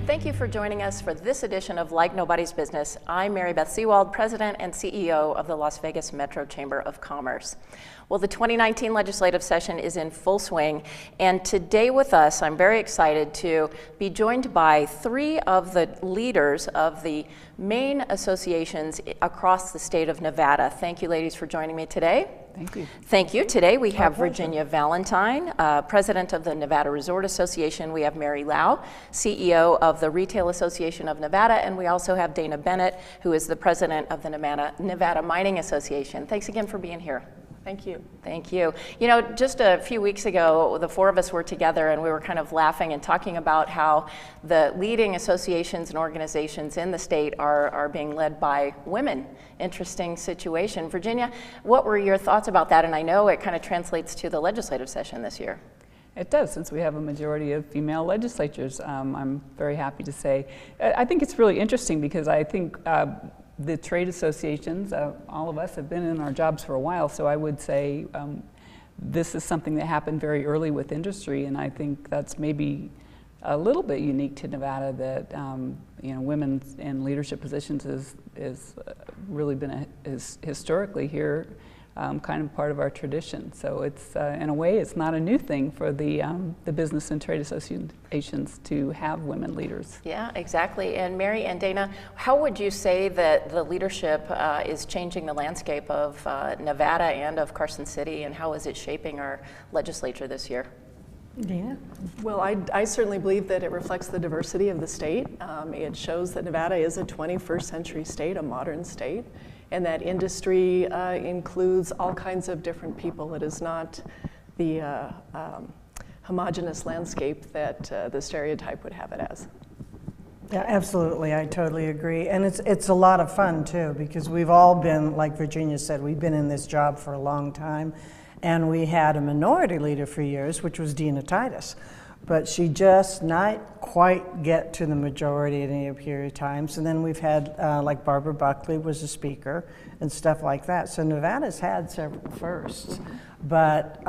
Thank you for joining us for this edition of Like Nobody's Business. I'm Beth Sewald, President and CEO of the Las Vegas Metro Chamber of Commerce. Well, the 2019 legislative session is in full swing, and today with us, I'm very excited to be joined by three of the leaders of the main associations across the state of Nevada. Thank you, ladies, for joining me today. Thank you. Thank you. Today we have Virginia Valentine, President of the Nevada Resort Association. We have Mary Lau, CEO of the Retail Association of Nevada, and we also have Dana Bennett, who is the President of the Nevada Mining Association. Thanks again for being here. Thank you. Thank you. You know, just a few weeks ago, the four of us were together and we were kind of laughing and talking about how the leading associations and organizations in the state are being led by women. Interesting situation. Virginia, what were your thoughts about that? And I know it kind of translates to the legislative session this year. It does, since we have a majority of female legislatures. I'm very happy to say. I think it's really interesting because I think the trade associations, all of us have been in our jobs for a while, so I would say this is something that happened very early with industry, and I think that's maybe a little bit unique to Nevada that women in leadership positions is really been historically here kind of part of our tradition. So it's in a way it's not a new thing for the business and trade associations to have women leaders. Yeah, exactly. And Mary and Dana, how would you say that the leadership is changing the landscape of Nevada and of Carson City, and how is it shaping our legislature this year? Dana? Well, I certainly believe that it reflects the diversity of the state. It shows that Nevada is a 21st century state, a modern state, and that industry includes all kinds of different people. It is not the homogeneous landscape that the stereotype would have it as. Yeah, absolutely. I totally agree. And it's a lot of fun, too, because we've all been, like Virginia said, we've been in this job for a long time. And we had a minority leader for years, which was Dina Titus. But she just not quite get to the majority at any period of times. And then we've had, like Barbara Buckley was a speaker and stuff like that. So Nevada's had several firsts. But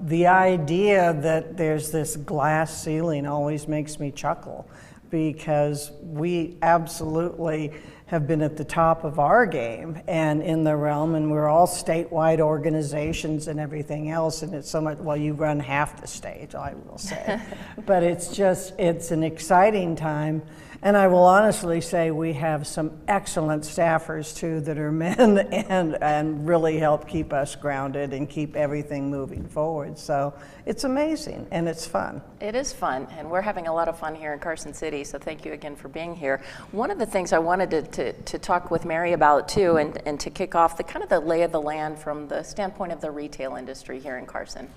the idea that there's this glass ceiling always makes me chuckle, because we absolutely have been at the top of our game and in the realm, and we're all statewide organizations and everything else, and it's so much, well, you run half the state, I will say. But it's an exciting time, and I will honestly say we have some excellent staffers too that are men and really help keep us grounded and keep everything moving forward. So it's amazing and it's fun. It is fun, and we're having a lot of fun here in Carson City, so thank you again for being here. One of the things I wanted to talk with Mary about too, and to kick off the kind of the lay of the land from the standpoint of the retail industry here in Carson.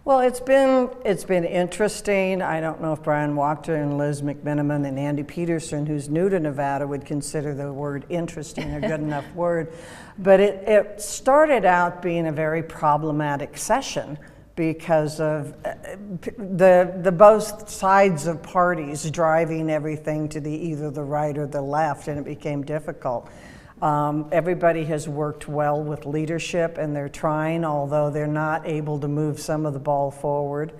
Well, it's been interesting. I don't know if Brian Wachter and Liz McMiniman and Andy Peterson, who's new to Nevada, would consider the word interesting a good enough word. But it started out being a very problematic session because of the both sides of parties driving everything to either the right or the left, and it became difficult. Everybody has worked well with leadership, and they're trying, although they're not able to move some of the ball forward.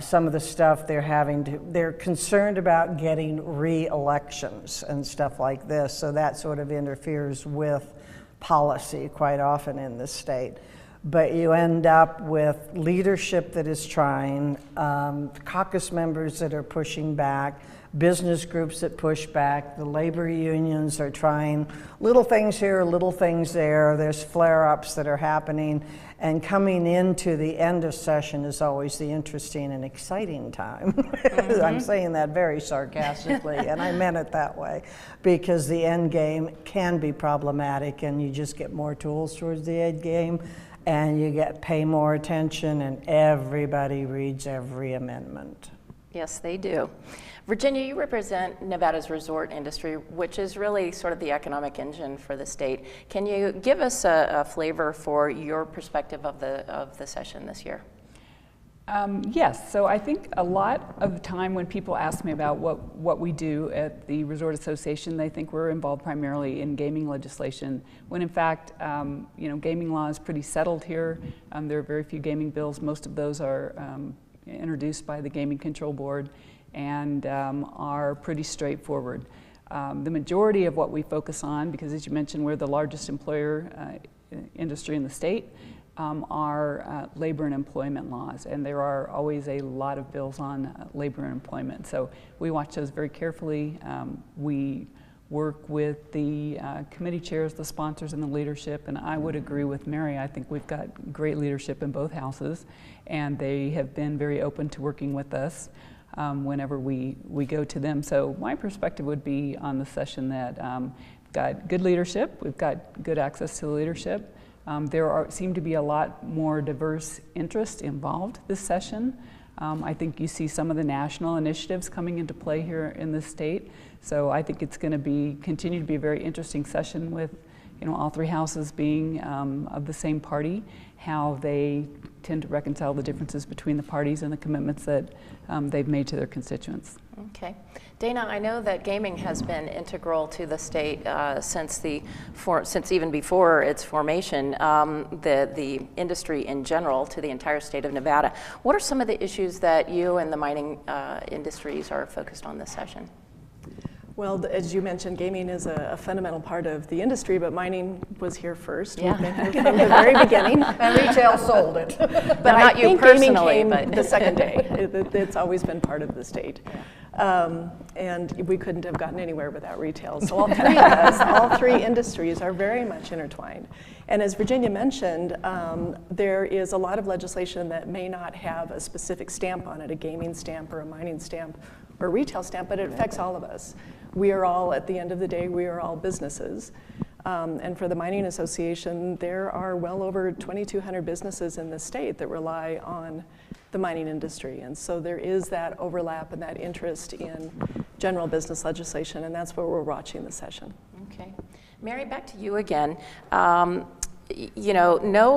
Some of the stuff they're concerned about getting re-elections and stuff like this, so that sort of interferes with policy quite often in the state. But you end up with leadership that is trying, caucus members that are pushing back, business groups that push back, the labor unions are trying little things here, little things there. There's flare-ups that are happening, and coming into the end of session is always the interesting and exciting time. Mm-hmm. I'm saying that very sarcastically, and I meant it that way, because the end game can be problematic, and you just get more tools towards the end game, and you pay more attention, and everybody reads every amendment. Yes, they do. Virginia, you represent Nevada's resort industry, which is really sort of the economic engine for the state. Can you give us a flavor for your perspective of the session this year? Yes, so I think a lot of the time when people ask me about what we do at the Resort Association, they think we're involved primarily in gaming legislation, when in fact, gaming law is pretty settled here. There are very few gaming bills. Most of those are introduced by the Gaming Control Board. and are pretty straightforward. The majority of what we focus on, because as you mentioned, we're the largest employer industry in the state, are labor and employment laws, and there are always a lot of bills on labor and employment. So we watch those very carefully. We work with the committee chairs, the sponsors, and the leadership, and I would agree with Mary. I think we've got great leadership in both houses, and they have been very open to working with us whenever we go to them. So my perspective would be on the session that we've got good leadership, we've got good access to the leadership. There seem to be a lot more diverse interest involved this session. I think you see some of the national initiatives coming into play here in the state. So I think it's going to continue to be a very interesting session with, all three houses being of the same party, how they tend to reconcile the differences between the parties and the commitments that they've made to their constituents. Okay. Dana, I know that gaming has been integral to the state since even before its formation, the industry in general to the entire state of Nevada. What are some of the issues that you and the mining industries are focused on this session? Well, as you mentioned, gaming is a fundamental part of the industry, but mining was here first. Yeah. We've been here from the very beginning. And retail sold it. But not I you think personally, gaming came but the second day. It's always been part of the state. And we couldn't have gotten anywhere without retail. So all three of us, all three industries are very much intertwined. And as Virginia mentioned, there is a lot of legislation that may not have a specific stamp on it, a gaming stamp or a mining stamp or a retail stamp, but it affects all of us. We are all, at the end of the day, we are all businesses. And for the Mining Association, there are well over 2,200 businesses in the state that rely on the mining industry. And so there is that overlap and that interest in general business legislation, and that's where we're watching the session. Okay. Mary, back to you again. No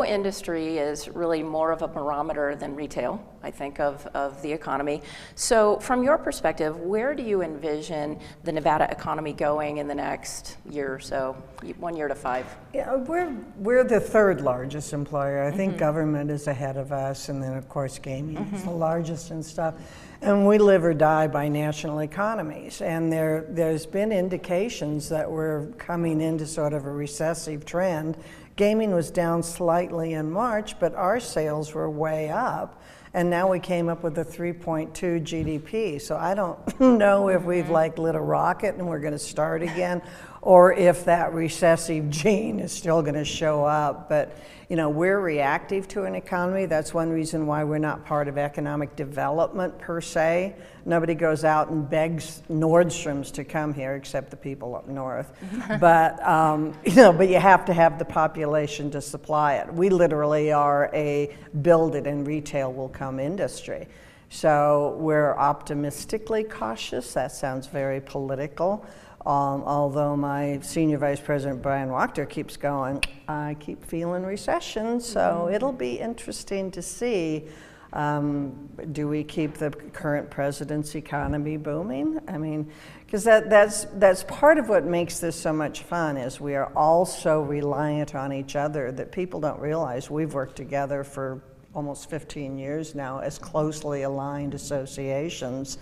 industry is really more of a barometer than retail, I think, of the economy. So from your perspective, where do you envision the Nevada economy going in the next year or so, 1 year to 5? Yeah, we're the third largest employer. I think government is ahead of us, and then of course gaming is the largest and stuff. And we live or die by national economies. And there's been indications that we're coming into sort of a recessive trend. Gaming was down slightly in March, but our sales were way up. And now we came up with a 3.2 GDP. So I don't know if we've lit a rocket and we're going to start again, or if that recessive gene is still going to show up. But we're reactive to an economy. That's one reason why we're not part of economic development per se. Nobody goes out and begs Nordstroms to come here, except the people up north. But but you have to have the population to supply it. We literally are a build it and retail will come industry. So we're optimistically cautious. That sounds very political. Although my senior vice president, Brian Wachter, keeps going, I keep feeling recession, so it'll be interesting to see, do we keep the current president's economy booming? I mean, because that's part of what makes this so much fun, is we are all so reliant on each other that people don't realize we've worked together for almost 15 years now as closely aligned associations.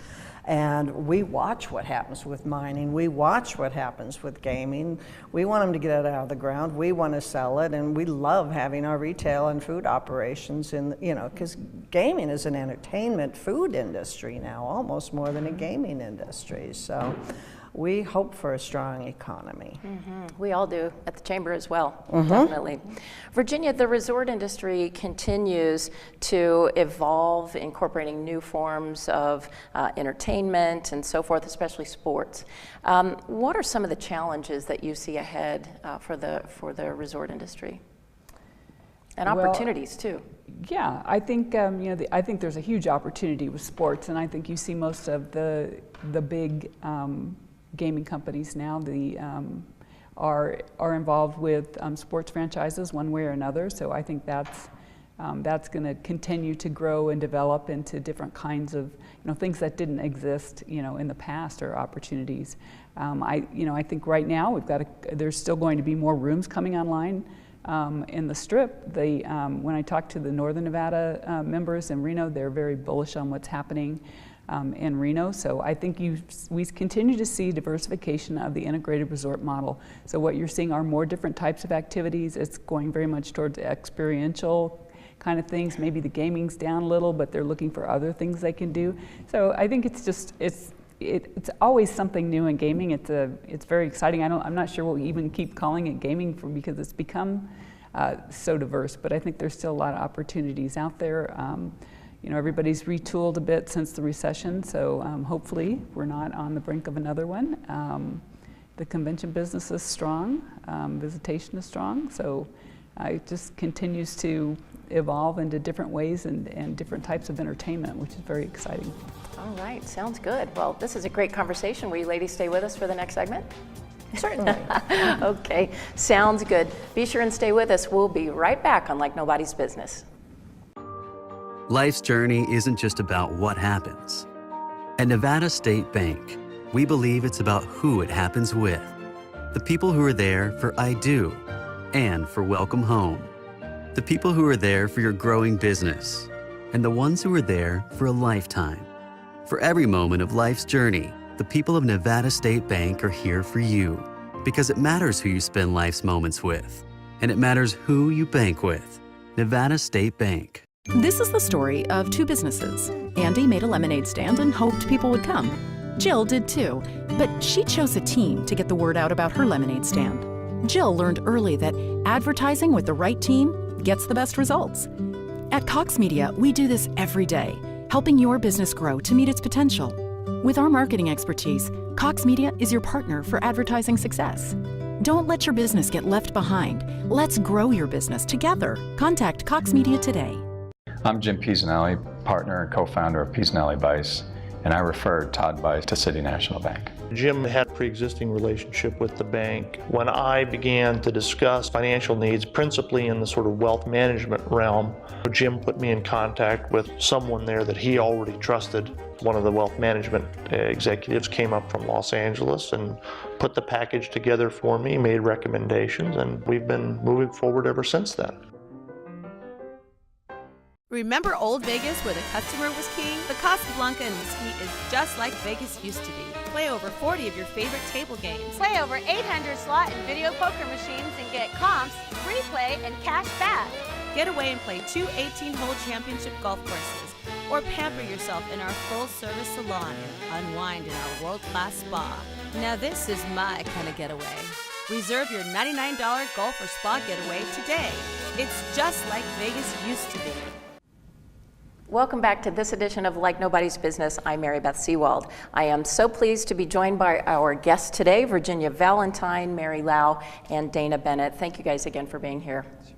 And we watch what happens with mining. We watch what happens with gaming. We want them to get it out of the ground. We want to sell it, and we love having our retail and food operations in, because gaming is an entertainment food industry now, almost more than a gaming industry. So we hope for a strong economy. We all do at the Chamber as well, definitely. Virginia, the resort industry continues to evolve, incorporating new forms of entertainment and so forth, especially sports. What are some of the challenges that you see ahead for the resort industry? And opportunities too. Yeah, I think I think there's a huge opportunity with sports, and I think you see most of the big gaming companies now are involved with sports franchises one way or another. So I think that's going to continue to grow and develop into different kinds of things that didn't exist in the past, or opportunities. I think right now there's still going to be more rooms coming online In the Strip, when I talk to the Northern Nevada members in Reno, they're very bullish on what's happening in Reno. So I think we continue to see diversification of the integrated resort model. So what you're seeing are more different types of activities. It's going very much towards experiential kind of things. Maybe the gaming's down a little, but they're looking for other things they can do. So I think it's always something new in gaming. It's very exciting. I'm not sure we'll even keep calling it gaming because it's become so diverse, but I think there's still a lot of opportunities out there. Everybody's retooled a bit since the recession, so hopefully we're not on the brink of another one. The convention business is strong, visitation is strong, so it just continues to evolve into different ways and different types of entertainment, which is very exciting. All right, sounds good. Well, this is a great conversation. Will you ladies stay with us for the next segment? Certainly. Okay, sounds good. Be sure and stay with us. We'll be right back on Like Nobody's Business. Life's journey isn't just about what happens. At Nevada State Bank, we believe it's about who it happens with. The people who are there for I Do and for Welcome Home. The people who are there for your growing business. And the ones who are there for a lifetime. For every moment of life's journey, the people of Nevada State Bank are here for you. Because it matters who you spend life's moments with. And it matters who you bank with. Nevada State Bank. This is the story of two businesses. Andy made a lemonade stand and hoped people would come. Jill did too, but she chose a team to get the word out about her lemonade stand. Jill learned early that advertising with the right team gets the best results. At Cox Media, we do this every day, helping your business grow to meet its potential. With our marketing expertise, Cox Media is your partner for advertising success. Don't let your business get left behind. Let's grow your business together. Contact Cox Media today. I'm Jim Pisanelli, partner and co-founder of Pisanelli Vice, and I referred Todd Vice to City National Bank. Jim had a pre-existing relationship with the bank. When I began to discuss financial needs, principally in the sort of wealth management realm, Jim put me in contact with someone there that he already trusted. One of the wealth management executives came up from Los Angeles and put the package together for me, made recommendations, and we've been moving forward ever since then. Remember Old Vegas where the customer was king? The Casablanca in Mesquite is just like Vegas used to be. Play over 40 of your favorite table games. Play over 800 slot and video poker machines and get comps, free play, and cash back. Get away and play 2 18-hole championship golf courses. Or pamper yourself in our full-service salon and unwind in our world-class spa. Now this is my kind of getaway. Reserve your $99 golf or spa getaway today. It's just like Vegas used to be. Welcome back to this edition of Like Nobody's Business. I'm Mary Beth Sewald. I am so pleased to be joined by our guests today, Virginia Valentine, Mary Lau, and Dana Bennett. Thank you guys again for being here. Sure.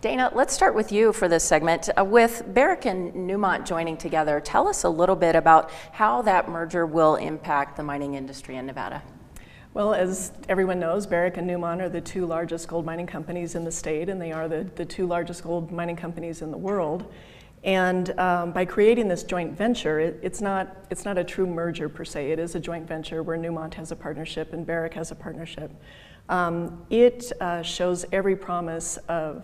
Dana, let's start with you for this segment. With Barrick and Newmont joining together, tell us a little bit about how that merger will impact the mining industry in Nevada. Well, as everyone knows, Barrick and Newmont are the two largest gold mining companies in the state, and they are the two largest gold mining companies in the world. And by creating this joint venture, it's not a true merger per se. It is a joint venture where Newmont has a partnership and Barrick has a partnership. It shows every promise of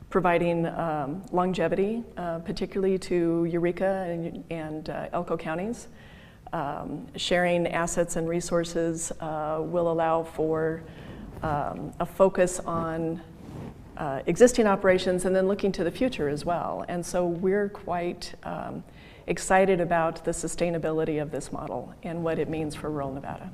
providing longevity, particularly to Eureka and Elko counties. Sharing assets and resources will allow for a focus on existing operations and then looking to the future as well. And so we're quite excited about the sustainability of this model and what it means for rural Nevada.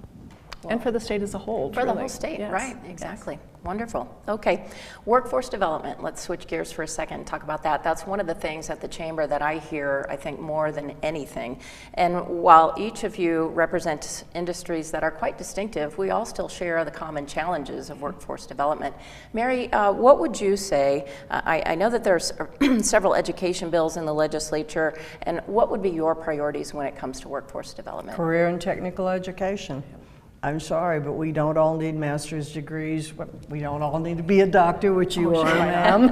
Well, and for the state as a whole. For truly. the whole state, yes. Right, exactly. Yes. Wonderful. Okay, workforce development. Let's switch gears for a second and talk about that. That's one of the things at the Chamber that I hear, I think, more than anything. And while each of you represents industries that are quite distinctive, we all still share the common challenges of workforce development. Mary, what would you say? I know that there's several education bills in the legislature, and what would be your priorities when it comes to workforce development? Career and technical education. I'm sorry, but we don't all need master's degrees. We don't all need to be a doctor, which you are, ma'am,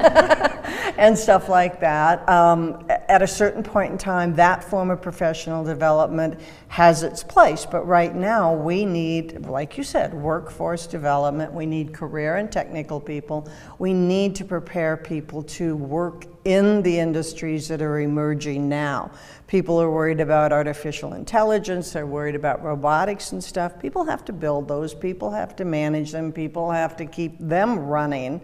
and stuff like that. At a certain point in time, that form of professional development has its place. But right now, we need, like you said, workforce development. We need career and technical people. We need to prepare people to work in the industries that are emerging now. People are worried about artificial intelligence, they're worried about robotics and stuff. People have to build those, people have to manage them, people have to keep them running.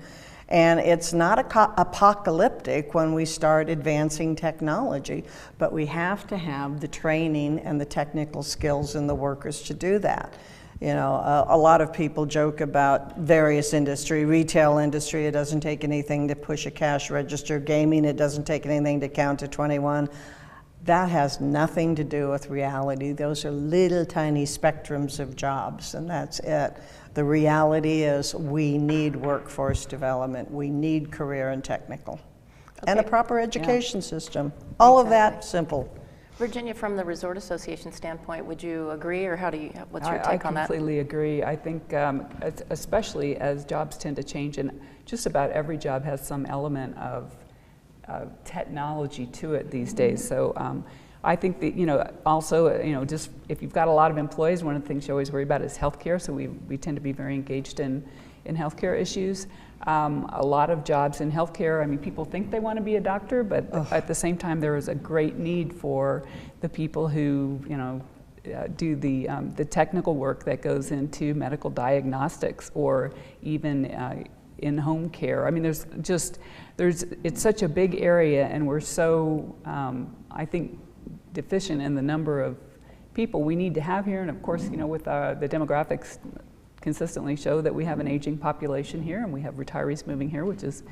And it's not apocalyptic when we start advancing technology, but we have to have the training and the technical skills in the workers to do that. You know, a lot of people joke about various industry, retail industry, it doesn't take anything to push a cash register, gaming, it doesn't take anything to count to 21. That has nothing to do with reality. Those are little tiny spectrums of jobs, and that's it. The reality is we need workforce development, we need career and technical, and a proper education system. All of that simple. Virginia, from the Resort Association standpoint, would you agree, or what's your take on that? I completely agree. I think especially as jobs tend to change, and just about every job has some element of technology to it these days. So I think that, you know, also, you know, just if you've got a lot of employees, one of the things you always worry about is healthcare. So we tend to be very engaged in healthcare issues. A lot of jobs in healthcare, I mean, people think they want to be a doctor, but at the same time, there is a great need for the people who, you know, do the technical work that goes into medical diagnostics or even in-home care. I mean, it's such a big area, and we're so, I think, deficient in the number of people we need to have here. And of course, you know, with the demographics consistently show that we have an aging population here, and we have retirees moving here, which is,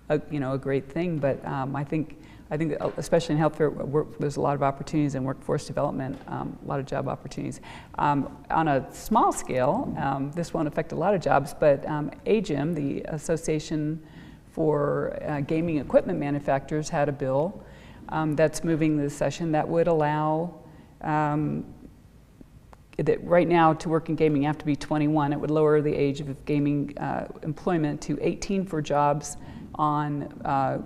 a great thing. But I think especially in healthcare, there's a lot of opportunities in workforce development, a lot of job opportunities. On a small scale, this won't affect a lot of jobs, but AGIM, the Association for Gaming Equipment Manufacturers, had a bill that's moving this session that would allow that right now to work in gaming you have to be 21. It would lower the age of gaming employment to 18 for jobs on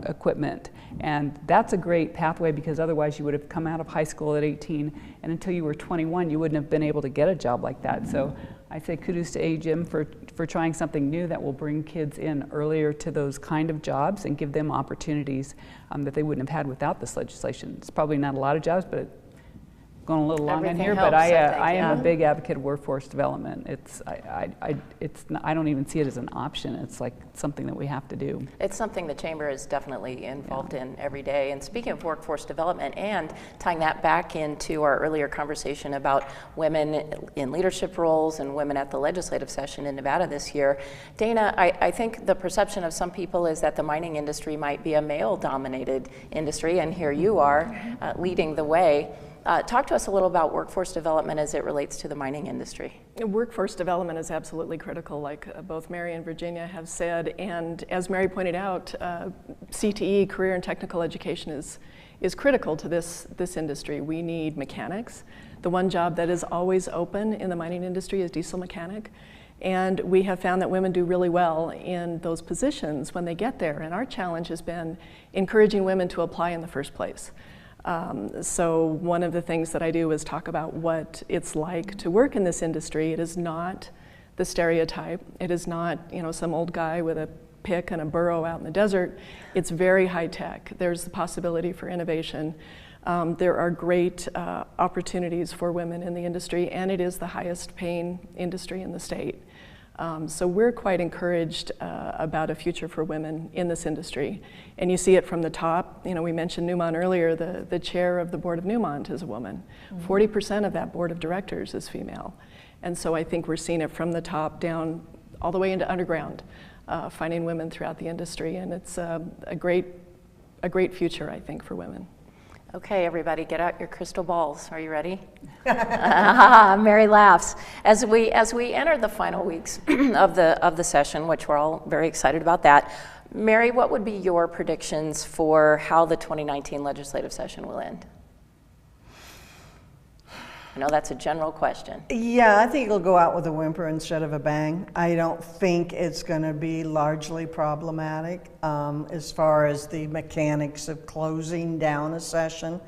equipment. And that's a great pathway, because otherwise you would have come out of high school at 18, and until you were 21 you wouldn't have been able to get a job like that. So I say kudos to AGIM for trying something new that will bring kids in earlier to those kind of jobs and give them opportunities that they wouldn't have had without this legislation. It's probably not a lot of jobs, but going a little long on here, helps, but I think, am a big advocate of workforce development. I don't even see it as an option. It's like something that we have to do. It's something the Chamber is definitely involved in every day. And speaking of workforce development and tying that back into our earlier conversation about women in leadership roles and women at the legislative session in Nevada this year, Dana, I think the perception of some people is that the mining industry might be a male-dominated industry, and here you are leading the way. Talk to us a little about workforce development as it relates to the mining industry. Workforce development is absolutely critical, like both Mary and Virginia have said. And as Mary pointed out, CTE, career and technical education, is critical to this industry. We need mechanics. The one job that is always open in the mining industry is diesel mechanic. And we have found that women do really well in those positions when they get there. And our challenge has been encouraging women to apply in the first place. So one of the things that I do is talk about what it's like to work in this industry. It is not the stereotype. It is not, you know, some old guy with a pick and a burro out in the desert. It's very high tech. There's the possibility for innovation. There are great opportunities for women in the industry, and it is the highest paying industry in the state. So we're quite encouraged about a future for women in this industry. And you see it from the top. You know, we mentioned Newmont earlier. The chair of the board of Newmont is a woman. 40% of that board of directors is female. And so I think we're seeing it from the top down all the way into underground, finding women throughout the industry. And it's a great future, I think, for women. Okay, everybody, get out your crystal balls. Are you ready? Mary laughs. As we enter the final weeks of the session, which we're all very excited about that, Mary, what would be your predictions for how the 2019 legislative session will end? I know that's a general question. Yeah, I think it'll go out with a whimper instead of a bang. I don't think it's going to be largely problematic as far as the mechanics of closing down a session.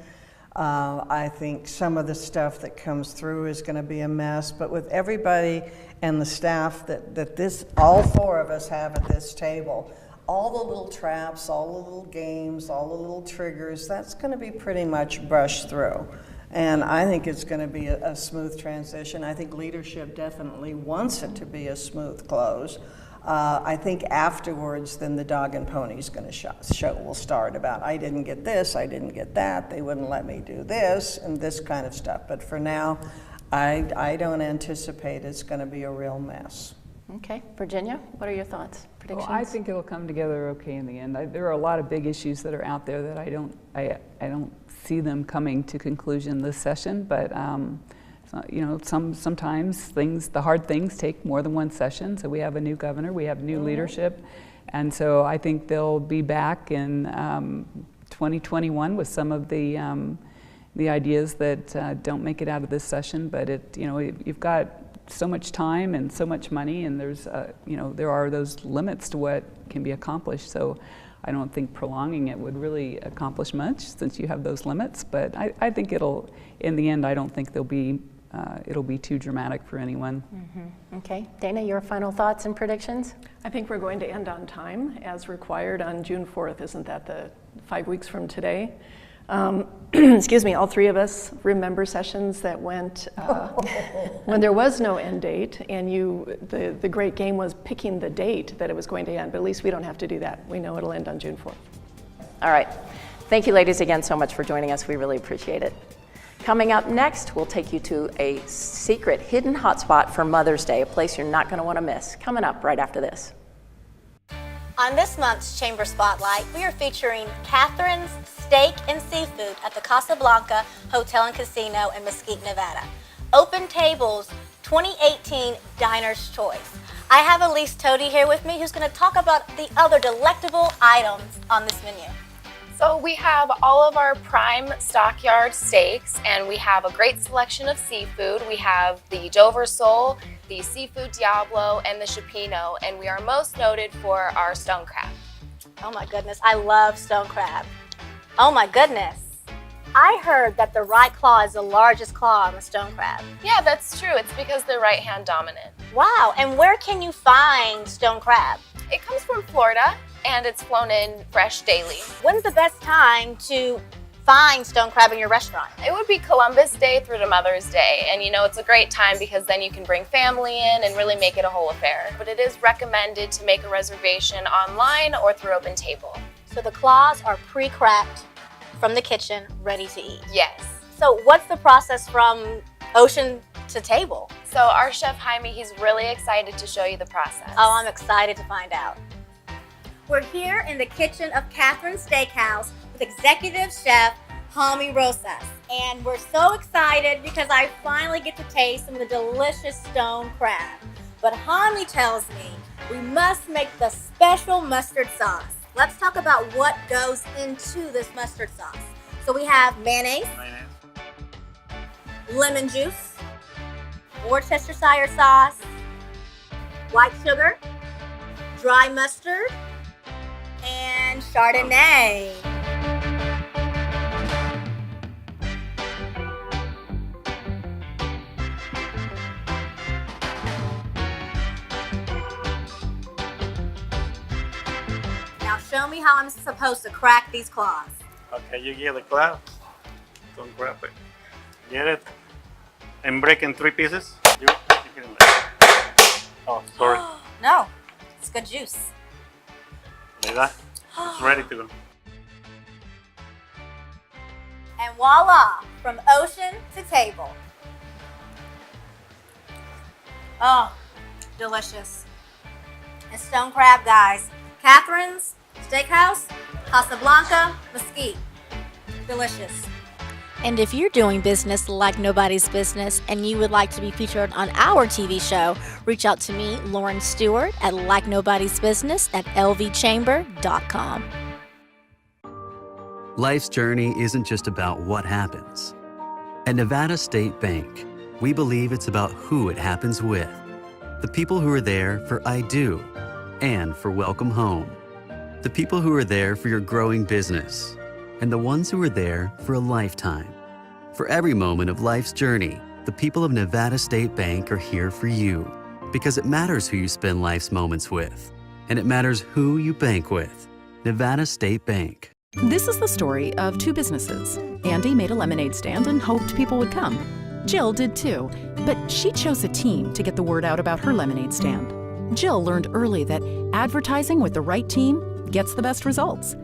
I think some of the stuff that comes through is going to be a mess, but with everybody and the staff that all four of us have at this table, all the little traps, all the little games, all the little triggers, that's going to be pretty much brushed through. And I think it's going to be a smooth transition. I think leadership definitely wants it to be a smooth close. I think afterwards, then the dog and pony's going to will start about, I didn't get this, I didn't get that, they wouldn't let me do this, and this kind of stuff. But for now, I don't anticipate it's going to be a real mess. Okay, Virginia, what are your thoughts, predictions? Well, I think it'll come together okay in the end. There are a lot of big issues that are out there that I don't see them coming to conclusion this session, but you know, sometimes the hard things take more than one session. So we have a new governor, we have new leadership, and so I think they'll be back in 2021 with some of the ideas that don't make it out of this session. But you've got so much time and so much money, and there's there are those limits to what can be accomplished. So I don't think prolonging it would really accomplish much since you have those limits. But I think in the end, I don't think it'll be too dramatic for anyone. Mm-hmm. Okay, Dana, your final thoughts and predictions? I think we're going to end on time as required on June 4th. Isn't that the 5 weeks from today? Excuse me, all three of us remember sessions that went when there was no end date, and the great game was picking the date that it was going to end, but at least we don't have to do that. We know it'll end on June 4th. All right. Thank you, ladies, again so much for joining us. We really appreciate it. Coming up next, we'll take you to a secret hidden hotspot for Mother's Day, a place you're not going to want to miss. Coming up right after this. On this month's Chamber Spotlight, we are featuring Catherine's Steak and Seafood at the Casablanca Hotel and Casino in Mesquite, Nevada. Open Tables 2018 Diner's Choice. I have Elise Tody here with me who's going to talk about the other delectable items on this menu. So we have all of our prime stockyard steaks, and we have a great selection of seafood. We have the Dover sole, the seafood Diablo, and the Chipino, and we are most noted for our stone crab. Oh my goodness, I love stone crab. Oh my goodness. I heard that the right claw is the largest claw on the stone crab. Yeah, that's true. It's because they're right-hand dominant. Wow, and where can you find stone crab? It comes from Florida, and it's flown in fresh daily. When's the best time to find stone crab in your restaurant? It would be Columbus Day through to Mother's Day, and it's a great time because then you can bring family in and really make it a whole affair. But it is recommended to make a reservation online or through Open Table. So the claws are pre-cracked from the kitchen, ready to eat? Yes. So what's the process from ocean to table? So our chef Jaime, he's really excited to show you the process. Oh, I'm excited to find out. We're here in the kitchen of Catherine's Steakhouse with executive chef Jaime Rosas. And we're so excited because I finally get to taste some of the delicious stone crab. But Jaime tells me we must make the special mustard sauce. Let's talk about what goes into this mustard sauce. So we have mayonnaise, lemon juice, Worcestershire sauce, white sugar, dry mustard, and Chardonnay. Now show me how I'm supposed to crack these claws. Okay, you get the claw. Don't grab it. Get it and break in 3 pieces. You stick it in there. Oh, sorry. No, it's good juice. Like that. It's ready to go. And voila, from ocean to table. Oh, delicious. And stone crab, guys. Catherine's Steakhouse, Casablanca, Mesquite. Delicious. And if you're doing business like nobody's business and you would like to be featured on our TV show, reach out to me, Lauren Stewart, at LikeNobody'sBusiness@lvchamber.com. Life's journey isn't just about what happens. At Nevada State Bank, we believe it's about who it happens with. The people who are there for I do and for welcome home. The people who are there for your growing business and the ones who are there for a lifetime. For every moment of life's journey, the people of Nevada State Bank are here for you because it matters who you spend life's moments with, and it matters who you bank with. Nevada State Bank. This is the story of two businesses. Andy made a lemonade stand and hoped people would come. Jill did too, but she chose a team to get the word out about her lemonade stand. Jill learned early that advertising with the right team gets the best results.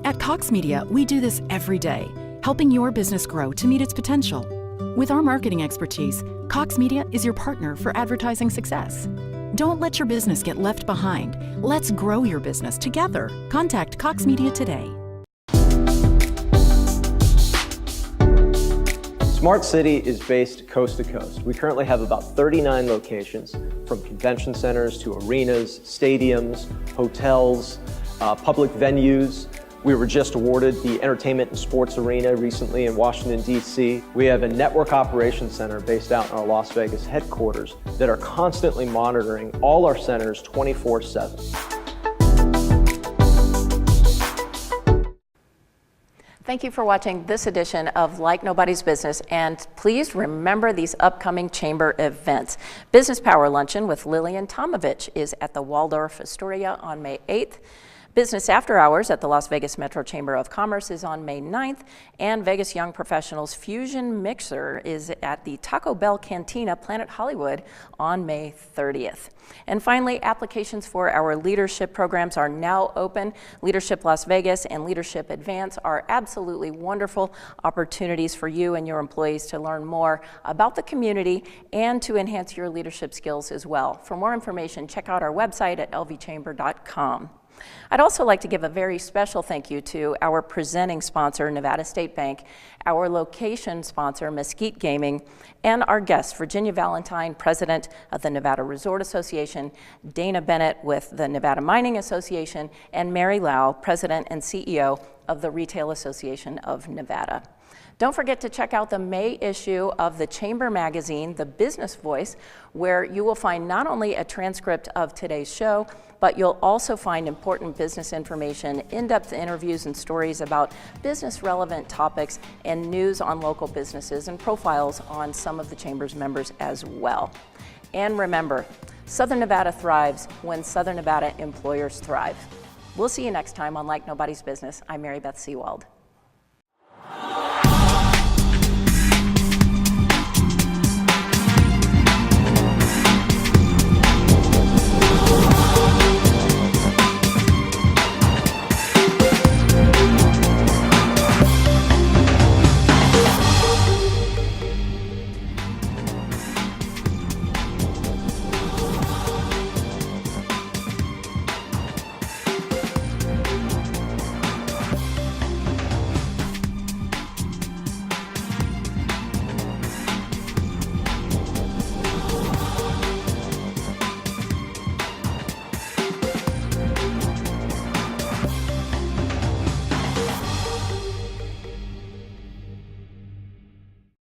At Cox Media, we do this every day, helping your business grow to meet its potential. With our marketing expertise, Cox Media is your partner for advertising success. Don't let your business get left behind. Let's grow your business together. Contact Cox Media today. Smart City is based coast to coast. We currently have about 39 locations, from convention centers to arenas, stadiums, hotels, public venues. We were just awarded the Entertainment and Sports Arena recently in Washington, D.C. We have a network operations center based out in our Las Vegas headquarters that are constantly monitoring all our centers 24/7. Thank you for watching this edition of Like Nobody's Business, and please remember these upcoming chamber events. Business Power Luncheon with Lillian Tomovich is at the Waldorf Astoria on May 8th. Business After Hours at the Las Vegas Metro Chamber of Commerce is on May 9th, and Vegas Young Professionals Fusion Mixer is at the Taco Bell Cantina, Planet Hollywood, on May 30th. And finally, applications for our leadership programs are now open. Leadership Las Vegas and Leadership Advance are absolutely wonderful opportunities for you and your employees to learn more about the community and to enhance your leadership skills as well. For more information, check out our website at lvchamber.com. I'd also like to give a very special thank you to our presenting sponsor, Nevada State Bank, our location sponsor, Mesquite Gaming, and our guest, Virginia Valentine, President of the Nevada Resort Association, Dana Bennett with the Nevada Mining Association, and Mary Lau, President and CEO of the Retail Association of Nevada. Don't forget to check out the May issue of the Chamber magazine, The Business Voice, where you will find not only a transcript of today's show, but you'll also find important business information, in-depth interviews and stories about business-relevant topics, and news on local businesses and profiles on some of the Chamber's members as well. And remember, Southern Nevada thrives when Southern Nevada employers thrive. We'll see you next time on Like Nobody's Business. I'm Mary Beth Sewald.